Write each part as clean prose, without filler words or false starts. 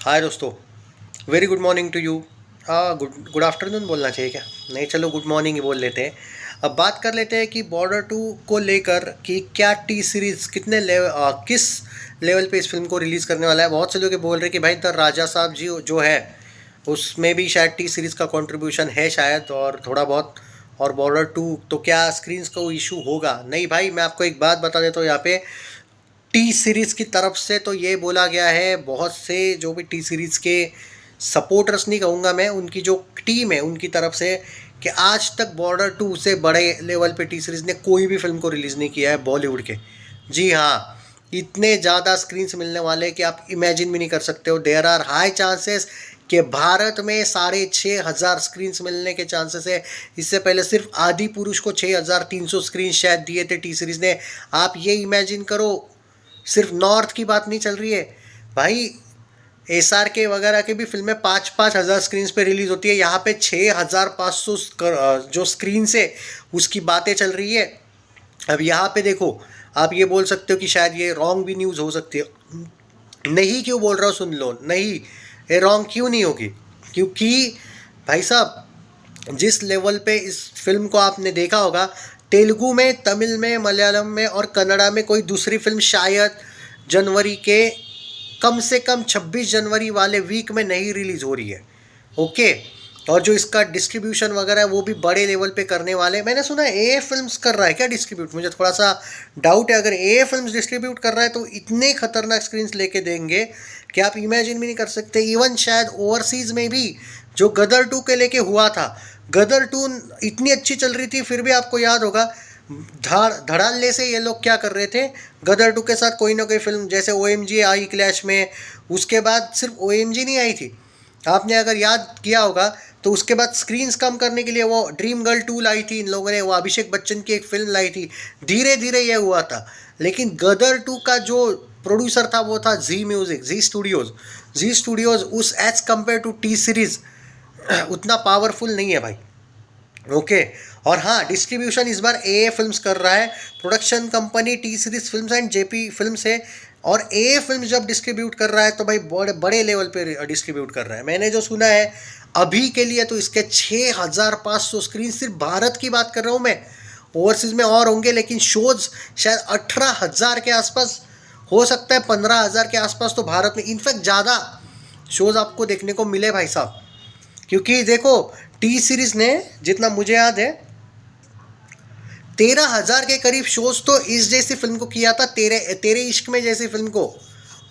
हाय दोस्तों, very good morning to you. Good good afternoon बोलना चाहिए क्या? नहीं, चलो गुड मॉर्निंग ही बोल लेते हैं। अब बात कर लेते हैं कि बॉर्डर टू को लेकर कि क्या टी सीरीज़ किस लेवल पे इस फिल्म को रिलीज़ करने वाला है। बहुत से लोग ये बोल रहे हैं कि भाई द राजा साहब जी जो है उसमें भी शायद टी सीरीज़ का कंट्रीब्यूशन है शायद, और थोड़ा बहुत। और बॉर्डर टू तो क्या स्क्रीन्स का वो इशू होगा? नहीं भाई, मैं आपको एक बात बता देता हूँ यहाँ पे। टी सीरीज़ की तरफ से तो ये बोला गया है, बहुत से जो भी टी सीरीज़ के सपोर्टर्स नहीं कहूँगा मैं, उनकी जो टीम है उनकी तरफ से, कि आज तक बॉर्डर टू से बड़े लेवल पे टी सीरीज़ ने कोई भी फिल्म को रिलीज़ नहीं किया है बॉलीवुड के। जी हाँ, इतने ज़्यादा स्क्रीन्स मिलने वाले कि आप इमेजिन भी नहीं कर सकते हो। देयर आर हाई चांसेस कि भारत में 6,500 स्क्रीन्स मिलने के चांसेस है। इससे पहले सिर्फ आदि पुरुष को 6,300 स्क्रीन शायद दिए थे टी सीरीज़ ने। आप ये इमेजिन करो, सिर्फ नॉर्थ की बात नहीं चल रही है भाई। SRK वगैरह के भी फिल्में 5,000 स्क्रीन पे रिलीज होती है, यहाँ पे 6,500 जो स्क्रीन से उसकी बातें चल रही है। अब यहाँ पे देखो, आप ये बोल सकते हो कि शायद ये रॉन्ग भी न्यूज़ हो सकती है। नहीं क्यों बोल रहा हूँ, सुन लो। नहीं, ये रॉन्ग क्यों नहीं होगी? क्योंकि भाई साहब, जिस लेवल पे इस फिल्म को आपने देखा होगा, तेलुगु में, तमिल में, मलयालम में और कन्नड़ा में कोई दूसरी फिल्म शायद जनवरी के कम से कम 26 जनवरी वाले वीक में नहीं रिलीज़ हो रही है। ओके। और जो इसका डिस्ट्रीब्यूशन वगैरह है वो भी बड़े लेवल पे करने वाले। मैंने सुना है ए फिल्म्स कर रहा है क्या डिस्ट्रीब्यूट? मुझे थोड़ा सा डाउट है। अगर ए फिल्म्स डिस्ट्रीब्यूट कर रहा है तो इतने खतरनाक स्क्रीन्स लेके देंगे कि आप इमेजिन भी नहीं कर सकते। इवन शायद ओवरसीज़ में भी जो गदर 2 के लेके हुआ था, गदर 2 इतनी अच्छी चल रही थी, फिर भी आपको याद होगा धड़ाल्ले से ये लोग क्या कर रहे थे, गदर 2 के साथ कोई ना कोई फिल्म, जैसे OMG आई क्लैश में। उसके बाद सिर्फ OMG नहीं आई थी, आपने अगर याद किया होगा तो उसके बाद स्क्रीन्स कम करने के लिए वो ड्रीम गर्ल 2 लाई थी इन लोगों ने, वो अभिषेक बच्चन की एक फिल्म लाई थी। धीरे धीरे ये हुआ था। लेकिन गदर 2 का जो प्रोड्यूसर था वो था जी म्यूज़िक, जी स्टूडियोज़ उस as compare to T series उतना पावरफुल नहीं है भाई। ओके। और हाँ, डिस्ट्रीब्यूशन इस बार ए फिल्म्स कर रहा है। Production company T series films and JP films है। और ए फिल्म जब डिस्ट्रीब्यूट कर रहा है तो भाई बड़े बड़े लेवल पे डिस्ट्रीब्यूट कर रहा है। मैंने जो सुना है अभी के लिए तो इसके 6,500 स्क्रीन, सिर्फ भारत की बात कर रहा हूँ मैं। ओवरसीज में और होंगे, लेकिन शोज शायद 18,000 के आसपास, हो सकता है 15,000 के आसपास तो भारत में इनफैक्ट ज़्यादा शोज आपको देखने को मिले भाई साहब। क्योंकि देखो, टी सीरीज़ ने जितना मुझे याद है 13,000 के करीब शोज तो इस जैसी फिल्म को किया था, तेरे इश्क में जैसी फिल्म को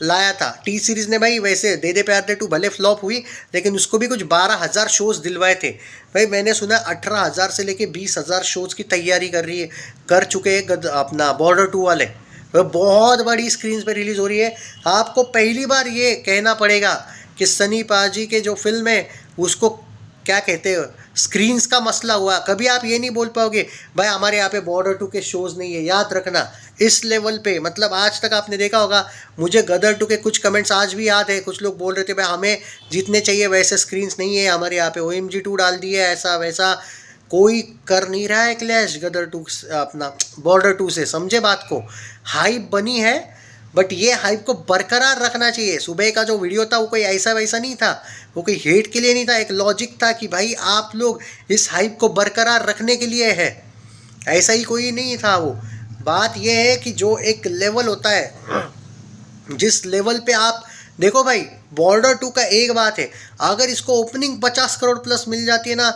लाया था टी सीरीज़ ने भाई। वैसे दे दे प्यार दे 2 भले फ्लॉप हुई, लेकिन उसको भी कुछ 12,000 शोज दिलवाए थे भाई। मैंने सुना 18,000 से लेके 20,000 शोज की तैयारी कर चुके हैं अपना बॉर्डर 2 वाले। बहुत बड़ी स्क्रीन पे रिलीज़ हो रही है। आपको पहली बार ये कहना पड़ेगा कि सनी पाजी के जो फिल्म है उसको क्या कहते हैं, स्क्रीन्स का मसला हुआ। कभी आप ये नहीं बोल पाओगे भाई हमारे यहाँ पे बॉर्डर 2 के शोज़ नहीं है। याद रखना, इस लेवल पे, मतलब आज तक आपने देखा होगा, मुझे गदर 2 के कुछ कमेंट्स आज भी याद है। कुछ लोग बोल रहे थे भाई हमें जितने चाहिए वैसे स्क्रीन्स नहीं है हमारे यहाँ पे, OMG 2 डाल दिए, ऐसा वैसा। कोई कर नहीं रहा है क्लैश गदर 2 अपना बॉर्डर 2 से। समझे बात को? हाइप बनी है, बट ये हाइप को बरकरार रखना चाहिए। सुबह का जो वीडियो था वो कोई ऐसा वैसा नहीं था, वो कोई हेट के लिए नहीं था। एक लॉजिक था कि भाई आप लोग इस हाइप को बरकरार रखने के लिए है, ऐसा ही कोई नहीं था वो। बात ये है कि जो एक लेवल होता है, जिस लेवल पे आप देखो भाई, बॉर्डर 2 का एक बात है, अगर इसको ओपनिंग 50 करोड़ प्लस मिल जाती है ना,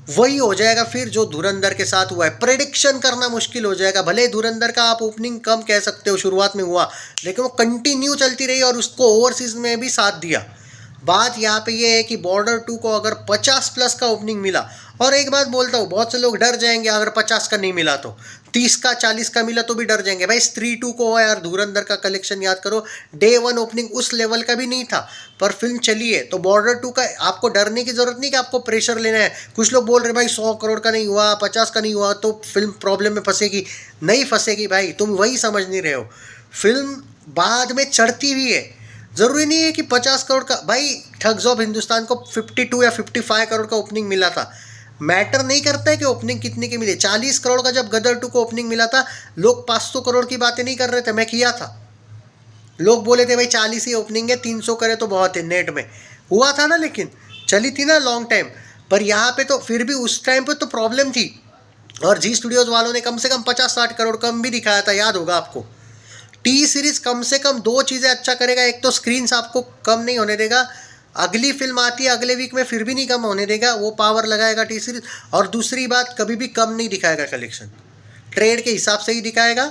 वही हो जाएगा फिर जो धुरंधर के साथ हुआ है। प्रेडिक्शन करना मुश्किल हो जाएगा। भले धुरंधर का आप ओपनिंग कम कह सकते हो, शुरुआत में हुआ, लेकिन वो कंटिन्यू चलती रही और उसको ओवरसीज में भी साथ दिया। बात यहाँ पे ये है कि बॉर्डर 2 को अगर 50 प्लस का ओपनिंग मिला, और एक बात बोलता हूँ, बहुत से लोग डर जाएंगे अगर 50 का नहीं मिला तो, 30 का 40 का मिला तो भी डर जाएंगे भाई। स्त्री 2 को यार, धुरंधर का कलेक्शन याद करो, डे 1 ओपनिंग उस लेवल का भी नहीं था, पर फिल्म चली है। तो बॉर्डर 2 का आपको डरने की ज़रूरत नहीं कि आपको प्रेशर लेना है। कुछ लोग बोल रहे भाई 100 करोड़ का नहीं हुआ, 50 का नहीं हुआ तो फिल्म प्रॉब्लम में फंसेगी। नहीं फंसेगी भाई, तुम वही समझ नहीं रहे हो। फिल्म बाद में चढ़ती हुई है। ज़रूरी नहीं है कि 50 करोड़ का। भाई ठग्स ऑफ हिंदुस्तान को 52 या 55 करोड़ का ओपनिंग मिला था। मैटर नहीं करता है कि ओपनिंग कितने की मिले। 40 करोड़ का जब गदर 2 को ओपनिंग मिला था, लोग 500 करोड़ की बातें नहीं कर रहे थे, मैं किया था। लोग बोले थे भाई 40 ही ओपनिंग है, 300 करे तो बहुत है, नेट में हुआ था ना, लेकिन चली थी ना लॉन्ग टाइम। पर यहाँ पे तो फिर भी उस टाइम पे तो प्रॉब्लम थी, और जी स्टूडियोज वालों ने कम से कम 50-60 करोड़ कम भी दिखाया था, याद होगा आपको। टी सीरीज कम से कम दो चीज़ें अच्छा करेगा, एक तो स्क्रीन आपको कम नहीं होने देगा, अगली फिल्म आती है अगले वीक में फिर भी नहीं कम होने देगा, वो पावर लगाएगा टी सीरीज। और दूसरी बात, कभी भी कम नहीं दिखाएगा कलेक्शन, ट्रेड के हिसाब से ही दिखाएगा,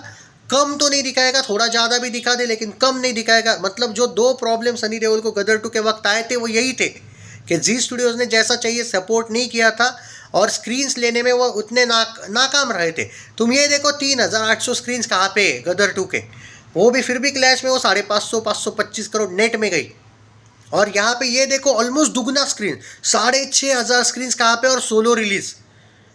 कम तो नहीं दिखाएगा, थोड़ा ज़्यादा भी दिखा दे लेकिन कम नहीं दिखाएगा। मतलब जो दो प्रॉब्लम सनी देओल को गदर 2 के वक्त आए थे वो यही थे कि जी स्टूडियोज़ ने जैसा चाहिए सपोर्ट नहीं किया था, और स्क्रीन्स लेने में वो उतने नाकाम रहे थे। तुम ये देखो 3800 स्क्रीन्स कहाँ पे गदर 2 के, वो भी फिर भी क्लैश में वो 525 करोड़ नेट में गई। और यहाँ पे ये देखो ऑलमोस्ट दुगना स्क्रीन, 6500 स्क्रीन कहाँ पे, और सोलो रिलीज।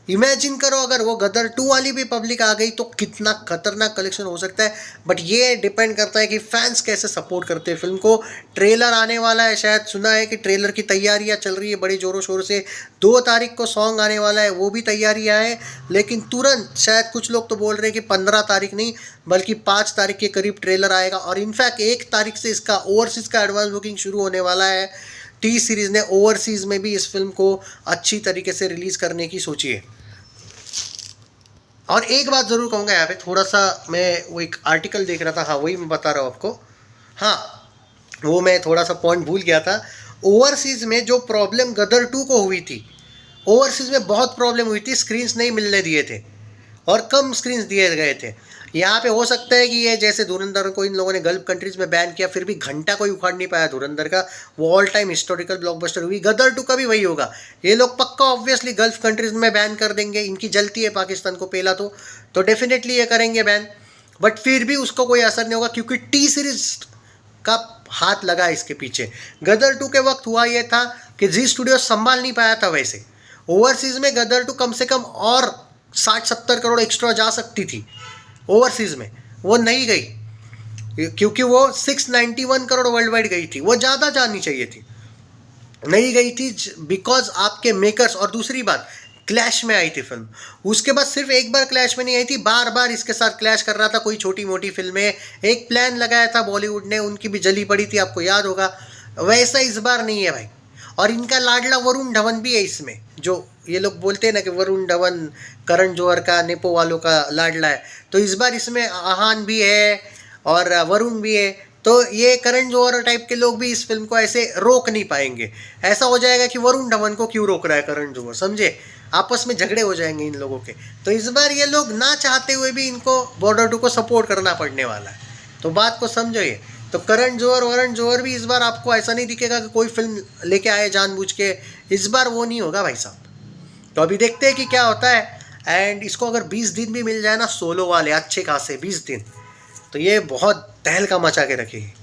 इमेजिन करो अगर वो गदर 2 वाली भी पब्लिक आ गई तो कितना खतरनाक कलेक्शन हो सकता है। बट ये डिपेंड करता है कि फैंस कैसे सपोर्ट करते हैं फिल्म को। ट्रेलर आने वाला है, शायद सुना है कि ट्रेलर की तैयारियां चल रही है बड़ी ज़ोरों शोर से। 2 तारीख को सॉन्ग आने वाला है, वो भी तैयारियां है, लेकिन तुरंत शायद कुछ लोग तो बोल रहे हैं कि 15 तारीख नहीं बल्कि 5 तारीख के करीब ट्रेलर आएगा। और इनफैक्ट 1 तारीख से इसका ओवरसीज़ का एडवांस बुकिंग शुरू होने वाला है। टी सीरीज़ ने ओवरसीज़ में भी इस फिल्म को अच्छी तरीके से रिलीज़ करने की सोची है। और एक बात ज़रूर कहूँगा यहाँ पे, थोड़ा सा मैं वो एक आर्टिकल देख रहा था, हाँ वही मैं बता रहा हूँ आपको। हाँ, वो मैं थोड़ा सा पॉइंट भूल गया था। ओवरसीज़ में जो प्रॉब्लम गदर 2 को हुई थी, ओवरसीज़ में बहुत प्रॉब्लम हुई थी, स्क्रीन्स नहीं मिलने दिए थे और कम स्क्रीन्स दिए गए थे। यहाँ पे हो सकता है कि ये जैसे धुरंधर को इन लोगों ने गल्फ कंट्रीज़ में बैन किया, फिर भी घंटा कोई उखाड़ नहीं पाया धुरंधर का, वो ऑल टाइम हिस्टोरिकल ब्लॉकबस्टर हुई। गदर 2 का भी वही होगा, ये लोग पक्का ऑब्वियसली गल्फ कंट्रीज़ में बैन कर देंगे, इनकी जलती है पाकिस्तान को पहला तो डेफिनेटली ये करेंगे बैन। बट फिर भी उसको कोई असर नहीं होगा क्योंकि टी सीरीज का हाथ लगा इसके पीछे। गदर 2 के वक्त हुआ ये था कि जी स्टूडियो संभाल नहीं पाया था। वैसे ओवरसीज़ में गदर 2 कम से कम और 60-70 करोड़ एक्स्ट्रा जा सकती थी ओवरसीज़ में, वो नहीं गई क्योंकि वो 691 करोड़ वर्ल्ड वाइड गई थी, वो ज़्यादा जानी चाहिए थी, नहीं गई थी बिकॉज आपके मेकर्स। और दूसरी बात, क्लैश में आई थी फिल्म, उसके बाद सिर्फ एक बार क्लैश में नहीं आई थी, बार बार इसके साथ क्लैश कर रहा था कोई छोटी मोटी फिल्में। एक प्लान लगाया था बॉलीवुड ने, उनकी भी जली पड़ी थी, आपको याद होगा। वैसा इस बार नहीं है भाई। और इनका लाडला वरुण धवन भी है इसमें, जो ये लोग बोलते हैं ना कि वरुण धवन करण जौहर का नेपो वालों का लाडला है, तो इस बार इसमें आहान भी है और वरुण भी है। तो ये करण जौहर टाइप के लोग भी इस फिल्म को ऐसे रोक नहीं पाएंगे। ऐसा हो जाएगा कि वरुण धवन को क्यों रोक रहा है करण जौहर, समझे, आपस में झगड़े हो जाएंगे इन लोगों के। तो इस बार ये लोग ना चाहते हुए भी इनको बॉर्डर 2 को सपोर्ट करना पड़ने वाला है, तो बात को समझो ये। तो करण जौहर वरुण जौहर भी इस बार आपको ऐसा नहीं दिखेगा कि कोई फिल्म लेके आए जानबूझ के, इस बार वो नहीं होगा भाई साहब। तो अभी देखते हैं कि क्या होता है। एंड इसको अगर 20 दिन भी मिल जाए ना सोलो वाले अच्छे खासे 20 दिन, तो ये बहुत तहलका मचा के रखेगी।